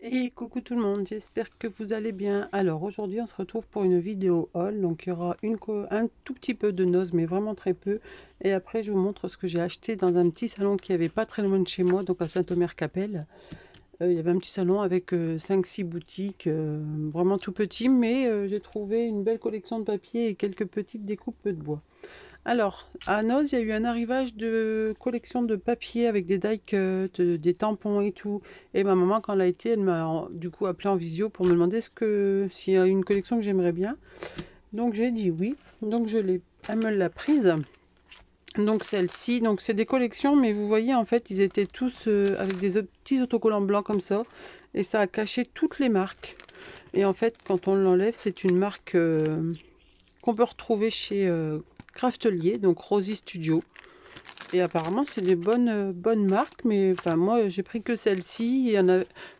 Et coucou tout le monde, j'espère que vous allez bien. Alors aujourd'hui on se retrouve pour une vidéo haul, donc il y aura un tout petit peu de noz mais vraiment très peu. Et après je vous montre ce que j'ai acheté dans un petit salon qui avait pas très loin de chez moi, donc à Saint-Omer-Capelle. Il y avait un petit salon avec 5-6 boutiques, vraiment tout petit, mais j'ai trouvé une belle collection de papier et quelques petites découpes de bois. Alors, à Noz, il y a eu un arrivage de collection de papier avec des die cuts, des tampons et tout. Et ma maman, quand elle a été, elle m'a du coup appelé en visio pour me demander s'il y a une collection que j'aimerais bien. Donc j'ai dit oui. Donc elle me l'a prise. Donc celle-ci, donc c'est des collections, mais vous voyez en fait, ils étaient tous avec des petits autocollants blancs comme ça, et ça a caché toutes les marques. Et en fait, quand on l'enlève, c'est une marque qu'on peut retrouver chez Craftelier, donc Rosy Studio. Et apparemment c'est des bonnes marques, mais enfin moi j'ai pris que celle-ci.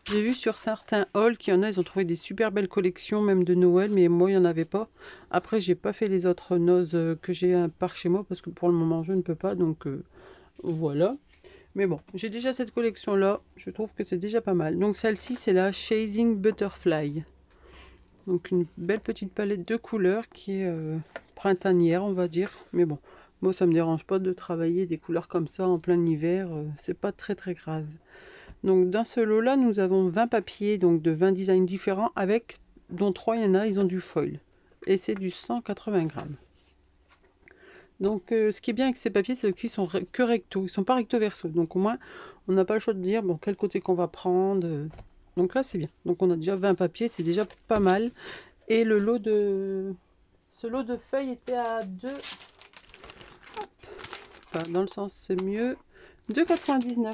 J'ai vu sur certains hauls qu'il y en a, ils ont trouvé des super belles collections même de Noël, mais moi il n'y en avait pas. Après j'ai pas fait les autres nozes que j'ai par chez moi parce que pour le moment je ne peux pas, donc voilà. Mais bon, j'ai déjà cette collection là, je trouve que c'est déjà pas mal. Donc celle-ci c'est la Chasing Butterfly. Donc une belle petite palette de couleurs qui est printanière on va dire, mais bon. Moi, ça me dérange pas de travailler des couleurs comme ça en plein hiver, c'est pas très grave. Donc dans ce lot-là, nous avons 20 papiers, donc de 20 designs différents, avec dont 3 il y en a, ils ont du foil. Et c'est du 180 grammes. Donc ce qui est bien avec ces papiers, c'est qu'ils sont que recto, ils sont pas recto verso. Donc au moins, on n'a pas le choix de dire bon quel côté qu'on va prendre. Donc là, c'est bien. Donc on a déjà 20 papiers, c'est déjà pas mal. Et ce lot de feuilles était à 2. Enfin, dans le sens c'est mieux, 2,99.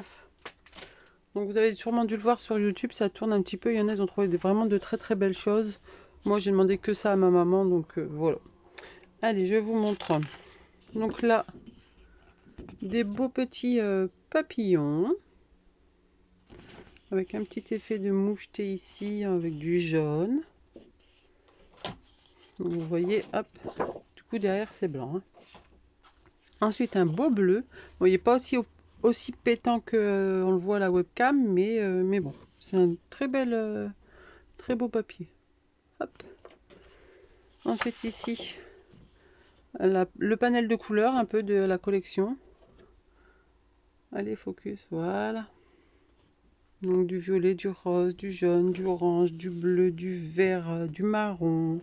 Donc vous avez sûrement dû le voir sur YouTube, ça tourne un petit peu. Il y en a, ils ont trouvé vraiment de très belles choses. Moi j'ai demandé que ça à ma maman, donc voilà. Allez, je vous montre. Donc là, des beaux petits papillons. Avec un petit effet de moucheté ici, avec du jaune. Donc, vous voyez, hop, du coup derrière c'est blanc. Hein. Ensuite un beau bleu. Vous voyez pas aussi pétant que on le voit à la webcam, mais bon, c'est un très beau papier. Hop. Ensuite ici, le panel de couleurs un peu de la collection. Allez, focus, voilà. Donc du violet, du rose, du jaune, du orange, du bleu, du vert, du marron.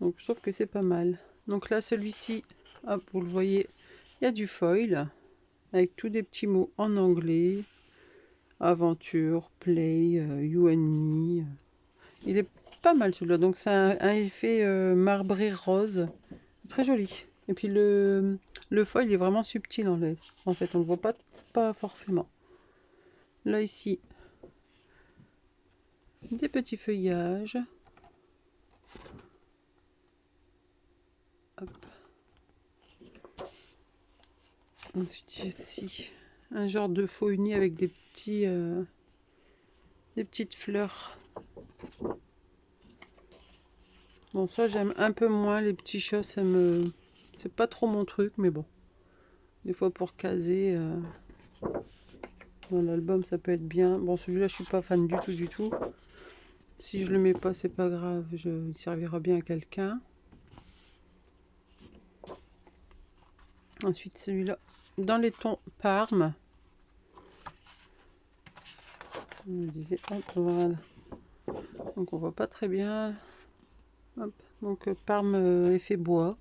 Donc je trouve que c'est pas mal. Donc là, celui-ci, hop, vous le voyez, il y a du foil avec tous des petits mots en anglais. Aventure, play, you and me. Il est pas mal celui-là. Donc c'est un effet marbré rose. Très joli. Et puis le foil il est vraiment subtil en fait. On le voit pas forcément. Là ici, des petits feuillages. Hop. Ensuite ici, un genre de faux uni avec des petites fleurs. Bon ça j'aime un peu moins les petits chats, c'est pas trop mon truc, mais bon. Des fois pour caser dans l'album ça peut être bien. Bon celui-là je suis pas fan du tout. Si je le mets pas c'est pas grave, il servira bien à quelqu'un. Ensuite celui-là dans les tons Parme. Je me disais, hop, voilà. Donc on voit pas très bien. Hop. Donc Parme effet bois.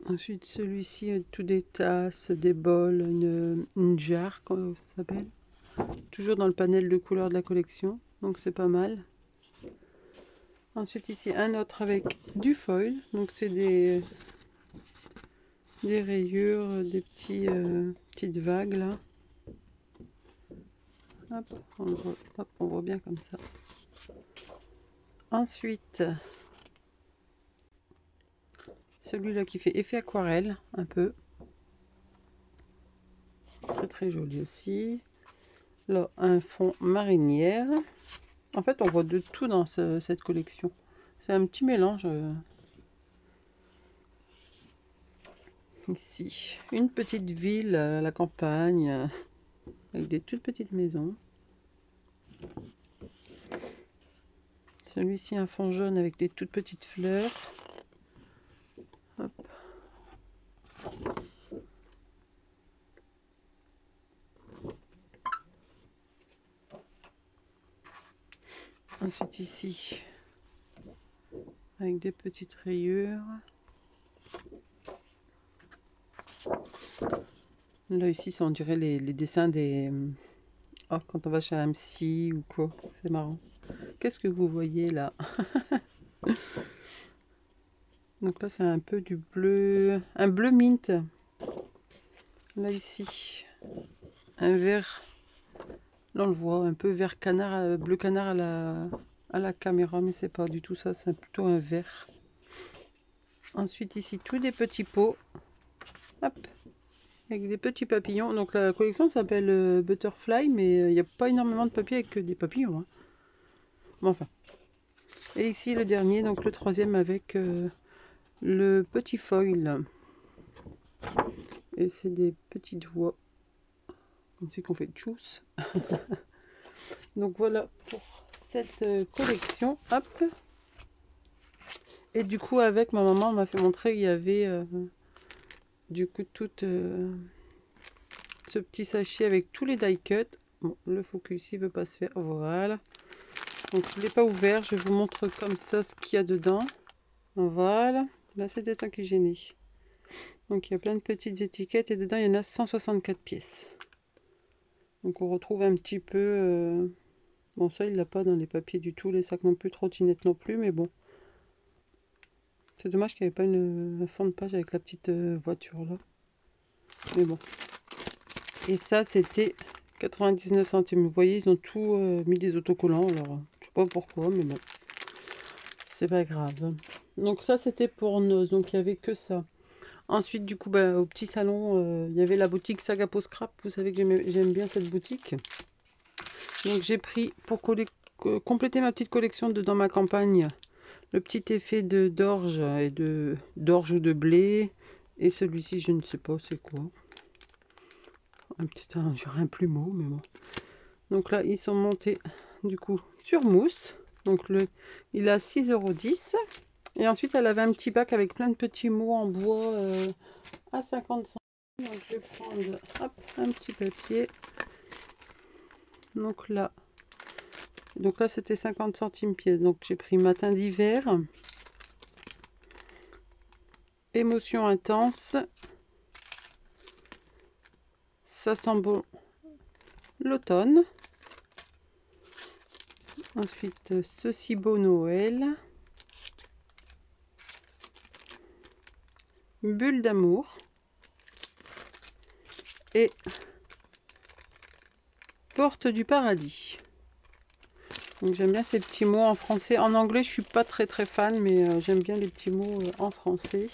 Ensuite celui-ci, tout des tasses, des bols, une jarre, comment ça s'appelle. Toujours dans le panel de couleurs de la collection. Donc c'est pas mal. Ensuite ici un autre avec du foil. Donc c'est des rayures, des petites vagues là. Hop, on voit bien comme ça. Ensuite, celui-là qui fait effet aquarelle, un peu. Très joli aussi. Là, un fond marinière. En fait, on voit de tout dans cette collection. C'est un petit mélange. Ici, une petite ville à la campagne. avec des toutes petites maisons. Celui-ci un fond jaune avec des toutes petites fleurs. Hop. Ensuite ici, avec des petites rayures. Là ici, on dirait les dessins des... Oh, quand on va chez un psy ou quoi, c'est marrant. Qu'est-ce que vous voyez là? Donc là, c'est un peu du bleu, un bleu mint. Là ici, un vert. Là, on le voit, un peu vert canard, bleu canard à la caméra, mais c'est pas du tout ça, c'est plutôt un vert. Ensuite ici, tous des petits pots. Hop, avec des petits papillons. Donc la collection s'appelle Butterfly, mais il n'y a pas énormément de papier avec que des papillons. Hein. Bon, enfin. Et ici le dernier, donc le troisième avec le petit foil. Et c'est des petites voix. Comme si qu'on fait tchous. Donc voilà pour cette collection. Hop. Et du coup avec ma maman m'a fait montrer qu'il y avait du coup tout ce petit sachet avec tous les die cuts. Bon, le focus il veut pas se faire. Voilà. Donc je ne l'ai pas ouvert. Je vous montre comme ça ce qu'il y a dedans. Voilà. Là c'était ça qui gênait. Donc il y a plein de petites étiquettes et dedans il y en a 164 pièces. Donc on retrouve un petit peu... Bon ça il l'a pas dans les papiers du tout. Les sacs non plus, trottinettes non plus. Mais bon. C'est dommage qu'il n'y avait pas un fond de page avec la petite voiture là. Mais bon. Et ça c'était 99 centimes. Vous voyez, ils ont tout mis des autocollants. Alors, je sais pas pourquoi, mais bon. C'est pas grave. Donc ça c'était pour nos. Donc il n'y avait que ça. Ensuite, du coup, bah, au petit salon, il y avait la boutique Sagapo Scrap. Vous savez que j'aime bien cette boutique. Donc j'ai pris pour compléter ma petite collection de dans ma campagne. Le petit effet de d'orge et d'orge ou de blé. Et celui-ci, je ne sais pas c'est quoi. J'aurais un plumeau, mais bon. Donc là, ils sont montés du coup sur mousse. Donc il a 6,10 €. Et ensuite, elle avait un petit bac avec plein de petits mots en bois à 50 centimes. Donc je vais prendre hop, un petit papier. Donc là c'était 50 centimes pièce. Donc j'ai pris matin d'hiver. Émotion intense. Ça sent bon l'automne. Ensuite, ceci beau Noël. Bulle d'amour. Et porte du paradis. Donc j'aime bien ces petits mots en français. En anglais, je suis pas très fan, mais j'aime bien les petits mots en français.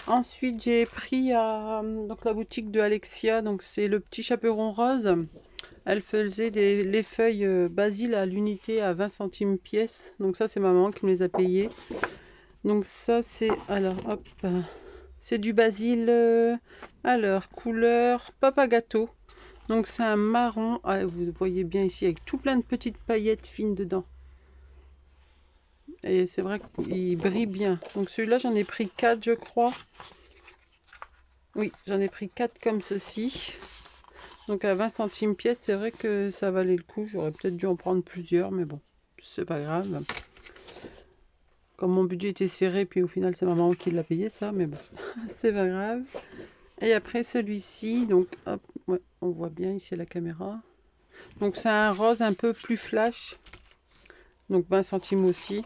Ensuite, j'ai pris à donc la boutique de Alexia. Donc c'est le petit chaperon rose. Elle faisait les feuilles basil à l'unité à 20 centimes pièce. Donc ça, c'est ma maman qui me les a payées. Donc ça, c'est alors hop, c'est du basil. Alors couleur papa gâteau. Donc c'est un marron, vous voyez bien ici, avec tout plein de petites paillettes fines dedans. Et c'est vrai qu'il brille bien. Donc celui-là, j'en ai pris 4, je crois. Oui, j'en ai pris 4 comme ceci. Donc à 20 centimes pièce, c'est vrai que ça valait le coup. J'aurais peut-être dû en prendre plusieurs, mais bon, c'est pas grave. Comme mon budget était serré, puis au final, c'est ma maman qui l'a payé ça, mais bon, c'est pas grave. Et après celui-ci, donc hop, ouais, on voit bien ici la caméra. Donc c'est un rose un peu plus flash. Donc 20 centimes aussi.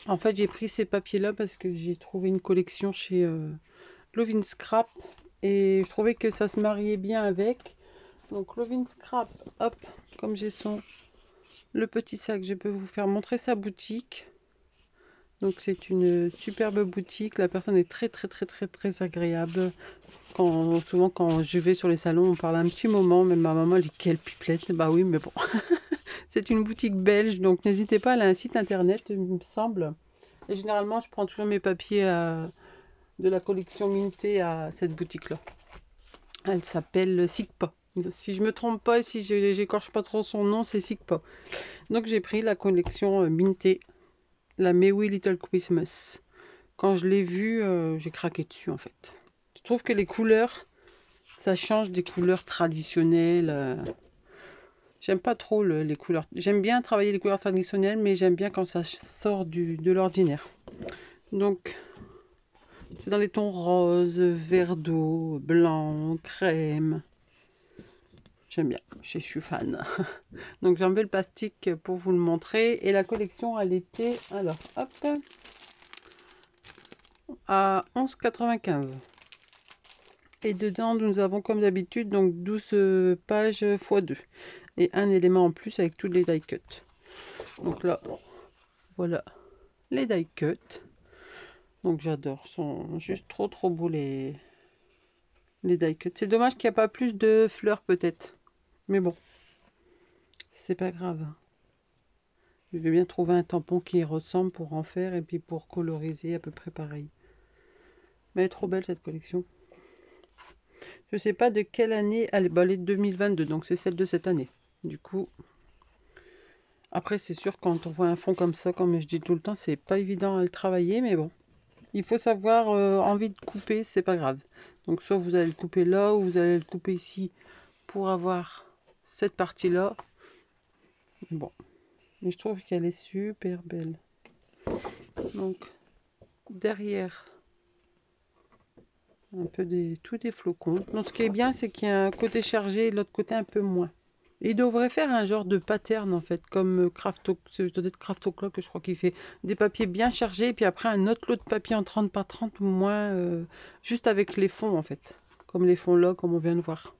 En fait, j'ai pris ces papiers là parce que j'ai trouvé une collection chez Lovin Scrap. Et je trouvais que ça se mariait bien avec. Donc Lovin Scrap, hop, comme j'ai le petit sac, je peux vous faire montrer sa boutique. Donc c'est une superbe boutique. La personne est très agréable. Souvent quand je vais sur les salons, on parle un petit moment. Même ma maman dit quelle pipelette. Bah oui, mais bon. C'est une boutique belge, donc n'hésitez pas. Elle a un site internet, il me semble. Et généralement, je prends toujours mes papiers de la collection Minté à cette boutique-là. Elle s'appelle SICPA. Si je me trompe pas et si j'écorche pas trop son nom, c'est Sigpa. Donc j'ai pris la collection Minté, la Merry Little Christmas. Quand je l'ai vue, j'ai craqué dessus en fait. Je trouve que les couleurs, ça change des couleurs traditionnelles. J'aime pas trop les couleurs. J'aime bien travailler les couleurs traditionnelles, mais j'aime bien quand ça sort de l'ordinaire. Donc, c'est dans les tons rose, vert d'eau, blanc, crème. J'aime bien, je suis fan. Donc, j'ai enlevé le plastique pour vous le montrer. Et la collection, elle était, alors, hop, à 11,95. Et dedans, nous avons comme d'habitude donc 12 pages x 2. Et un élément en plus avec tous les die cuts. Donc là, voilà les die cuts. Donc j'adore, sont juste trop beaux les die cuts. C'est dommage qu'il n'y a pas plus de fleurs peut-être. Mais bon, c'est pas grave. Je vais bien trouver un tampon qui ressemble pour en faire et puis pour coloriser à peu près pareil. Mais elle est trop belle cette collection. Je sais pas de quelle année elle est, elle est 2022, donc c'est celle de cette année. Du coup, après c'est sûr quand on voit un fond comme ça, comme je dis tout le temps, c'est pas évident à le travailler, mais bon. Il faut savoir envie de couper, c'est pas grave. Donc soit vous allez le couper là ou vous allez le couper ici pour avoir cette partie là. Bon, mais je trouve qu'elle est super belle. Donc derrière un peu tous des flocons. Donc ce qui est bien, c'est qu'il y a un côté chargé et l'autre côté un peu moins. Et il devrait faire un genre de pattern en fait, comme c'est peut-être Craft O'Clock que je crois qu'il fait des papiers bien chargés et puis après un autre lot de papier en 30 par 30 ou moins, juste avec les fonds en fait, comme les fonds là, comme on vient de voir.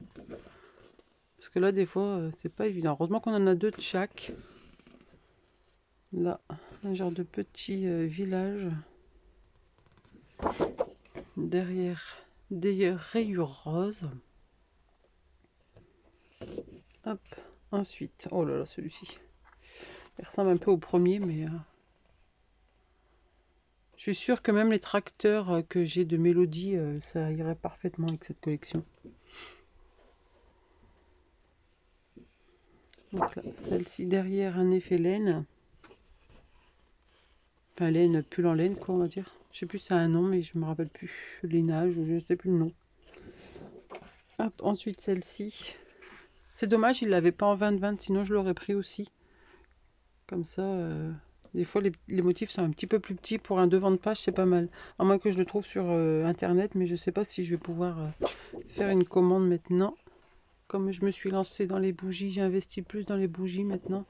Parce que là des fois c'est pas évident. Heureusement qu'on en a deux de chaque. Là, un genre de petit village. Derrière des rayures roses. Hop, ensuite, oh là là, celui-ci. Il ressemble un peu au premier, mais je suis sûre que même les tracteurs que j'ai de Mélodie, ça irait parfaitement avec cette collection. Donc là, celle-ci derrière, un effet laine. Enfin, laine, pull en laine, quoi, on va dire. Je sais plus si ça a un nom, mais je me rappelle plus. Lainage, je ne sais plus le nom. Hop, ensuite celle-ci. C'est dommage, il l'avait pas en 20-20, sinon je l'aurais pris aussi. Comme ça, des fois les motifs sont un petit peu plus petits. Pour un devant de page, c'est pas mal. À moins que je le trouve sur internet, mais je sais pas si je vais pouvoir faire une commande maintenant. Comme je me suis lancée dans les bougies, j'ai investi plus dans les bougies maintenant.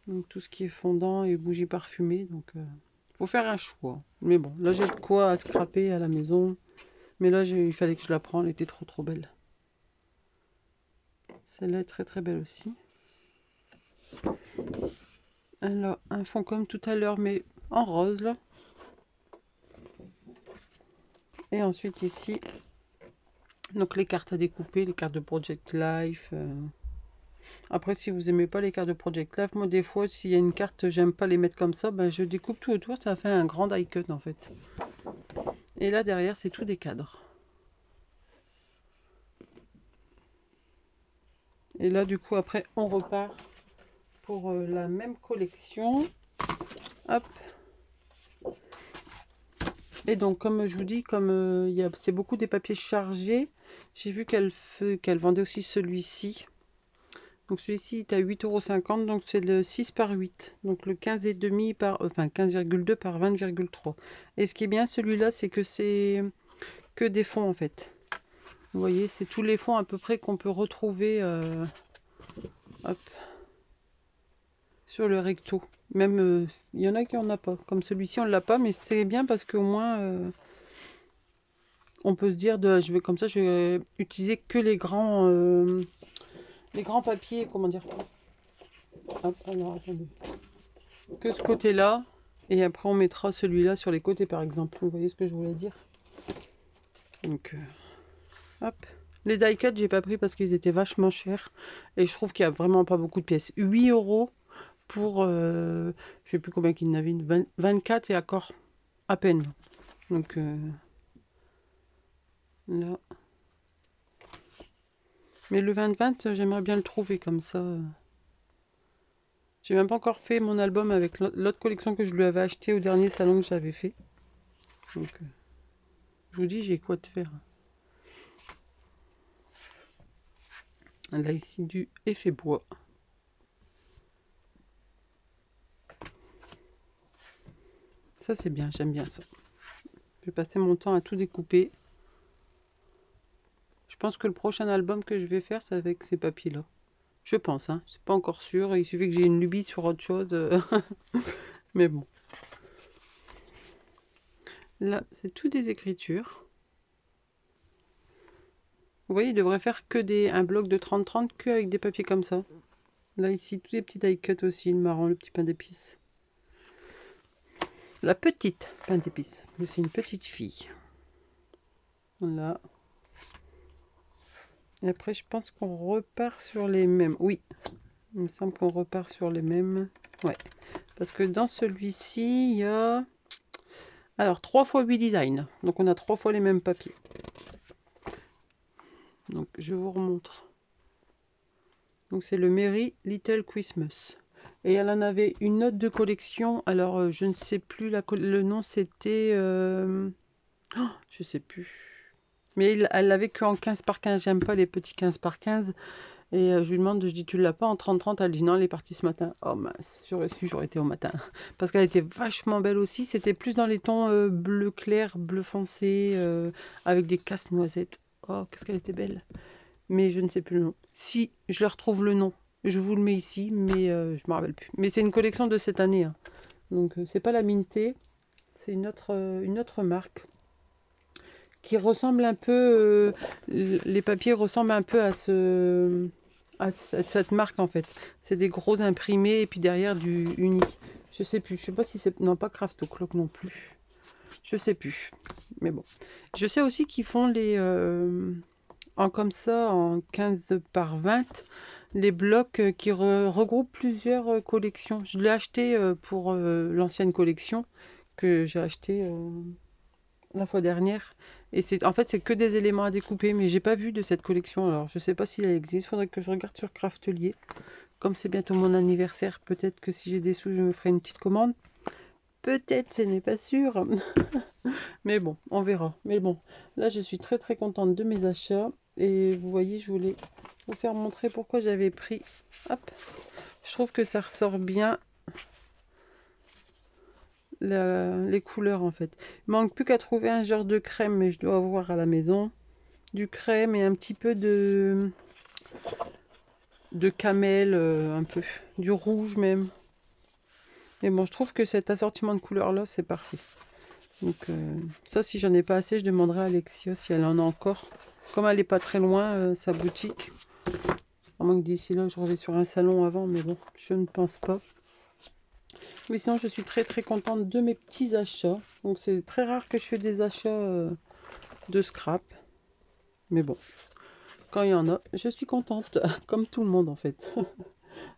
Donc tout ce qui est fondant et bougies parfumées. Donc faut faire un choix. Mais bon, là j'ai de quoi à scraper à la maison. Mais là il fallait que je la prenne, elle était trop belle. Celle-là est très belle aussi. Alors un fond comme tout à l'heure, mais en rose là. Et ensuite ici, donc les cartes à découper, les cartes de Project Life. Après, si vous aimez pas les cartes de Project Life, moi des fois, s'il y a une carte, j'aime pas les mettre comme ça, ben, je découpe tout autour, ça fait un grand die cut en fait. Et là derrière, c'est tout des cadres. Et là du coup, après, on repart pour la même collection. Hop. Et donc, comme je vous dis, comme c'est beaucoup des papiers chargés, j'ai vu qu'elle vendait aussi celui-ci. Donc celui-ci est à 8,50 €, donc c'est le 6 par 8. Donc le 15,5 par, enfin 15,2 par 20,3. Et ce qui est bien celui-là, c'est que c'est que des fonds en fait. Vous voyez, c'est tous les fonds à peu près qu'on peut retrouver hop, sur le recto. Même, il y en a qui en a pas. Comme celui-ci, on l'a pas, mais c'est bien parce qu'au moins, on peut se dire, comme ça, je vais utiliser que les grands papiers, comment dire. Hop, alors attendez. Que ce côté-là, et après on mettra celui-là sur les côtés par exemple. Vous voyez ce que je voulais dire? Donc, hop. Les die cut, j'ai pas pris parce qu'ils étaient vachement chers. Et je trouve qu'il y a vraiment pas beaucoup de pièces. 8 € pour, je sais plus combien qu'il y en avait, 24 et encore à peine. Donc, là. Mais le 20-20, j'aimerais bien le trouver comme ça. J'ai même pas encore fait mon album avec l'autre collection que je lui avais acheté au dernier salon que j'avais fait. Donc, je vous dis, j'ai quoi de faire. Là, ici, du effet bois. Ça, c'est bien, j'aime bien ça. Je vais passer mon temps à tout découper. Je pense que le prochain album que je vais faire, c'est avec ces papiers-là. Je pense, hein. C'est pas encore sûr. Il suffit que j'ai une lubie sur autre chose. Mais bon. Là, c'est tout des écritures. Vous voyez, il devrait faire que un bloc de 30-30 que avec des papiers comme ça. Là, ici, tous les petits die cut aussi, le marron, le petit pain d'épices. La petite pain d'épices. C'est une petite fille. Voilà. Et après, je pense qu'on repart sur les mêmes. Oui, il me semble qu'on repart sur les mêmes. Ouais. Parce que dans celui-ci, il y a... Alors, 3 x 8 designs. Donc, on a 3 fois les mêmes papiers. Donc, je vous remontre. Donc, c'est le Merry Little Christmas. Et elle en avait une autre de collection. Alors, je ne sais plus, le nom, c'était... Oh, je sais plus. Mais elle l'avait qu'en 15 par 15. J'aime pas les petits 15 par 15. Et je lui demande, je dis, tu l'as pas en 30-30? Elle dit non, elle est partie ce matin. Oh mince, j'aurais su, j'aurais été au matin. Parce qu'elle était vachement belle aussi. C'était plus dans les tons bleu clair, bleu foncé, avec des casse-noisettes. Oh, qu'est-ce qu'elle était belle. Mais je ne sais plus le nom. Si, je le retrouve le nom. Je vous le mets ici, mais je me rappelle plus. Mais c'est une collection de cette année. Hein. Donc, c'est pas la Minté. C'est une autre marque qui ressemble un peu, les papiers ressemblent un peu à cette marque en fait. C'est des gros imprimés et puis derrière du uni. Je sais plus, je sais pas si c'est, non pas Craft O'Clock non plus. Je sais plus, mais bon. Je sais aussi qu'ils font les, en comme ça, en 15 par 20, les blocs qui regroupent plusieurs collections. Je l'ai acheté pour l'ancienne collection que j'ai acheté la fois dernière. Et c'est en fait c'est que des éléments à découper, mais j'ai pas vu de cette collection. Alors je sais pas si elle existe. Faudrait que je regarde sur Craftelier. Comme c'est bientôt mon anniversaire, peut-être que si j'ai des sous, je me ferai une petite commande. Peut-être, ce n'est pas sûr. Mais bon, on verra. Mais bon, là je suis très très contente de mes achats. Et vous voyez, je voulais vous faire montrer pourquoi j'avais pris. Hop, je trouve que ça ressort bien. Les couleurs en fait. Il manque plus qu'à trouver un genre de crème, mais je dois avoir à la maison. Du crème et un petit peu de camel, un peu. Du rouge même. Mais bon, je trouve que cet assortiment de couleurs là, c'est parfait. Donc ça, si j'en ai pas assez, je demanderai à Alexia si elle en a encore. Comme elle est pas très loin, sa boutique. À moins que d'ici là, je reviens sur un salon avant, mais bon, je ne pense pas. Mais sinon, je suis très très contente de mes petits achats. Donc c'est très rare que je fais des achats de scrap. Mais bon, quand il y en a, je suis contente, comme tout le monde en fait.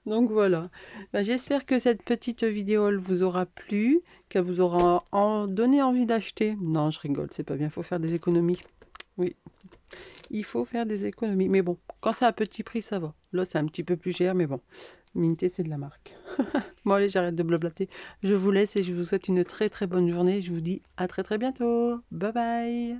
Donc voilà, j'espère que cette petite vidéo vous aura plu, qu'elle vous aura donné envie d'acheter. Non, je rigole, c'est pas bien, il faut faire des économies. Oui, il faut faire des économies. Mais bon, quand c'est à petit prix, ça va. Là, c'est un petit peu plus cher, mais bon, Minté, c'est de la marque. Bon allez, j'arrête de blablater. Je vous laisse et je vous souhaite une très très bonne journée. Je vous dis à très très bientôt. Bye bye.